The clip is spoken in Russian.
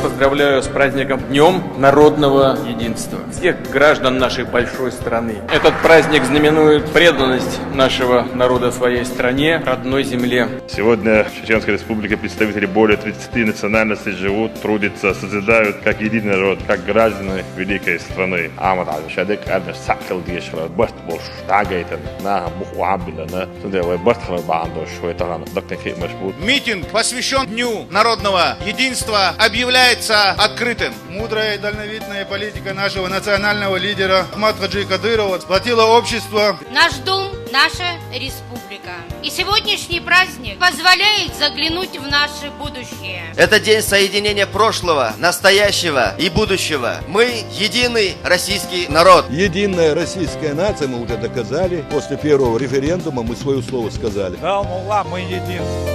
поздравляю с праздником Днем народного единства всех граждан нашей большой страны. Этот праздник знаменует преданность нашего народа своей стране, родной земле. Сегодня в Чеченской Республике представители более 30 национальностей живут, трудятся, созидают как единый народ, как граждане великой страны. Митинг, посвящен Дню народного единства, объявляется открытым. Мудрая и дальновидная политика нашего национального лидера Ахмада Хаджи Кадырова сплотила общество. Наш дом, наша республика. И сегодняшний праздник позволяет заглянуть в наше будущее. Это день соединения прошлого, настоящего и будущего. Мы единый российский народ. Единая российская нация, мы уже доказали. После первого референдума мы свое слово сказали. Да, Алла, мы едины.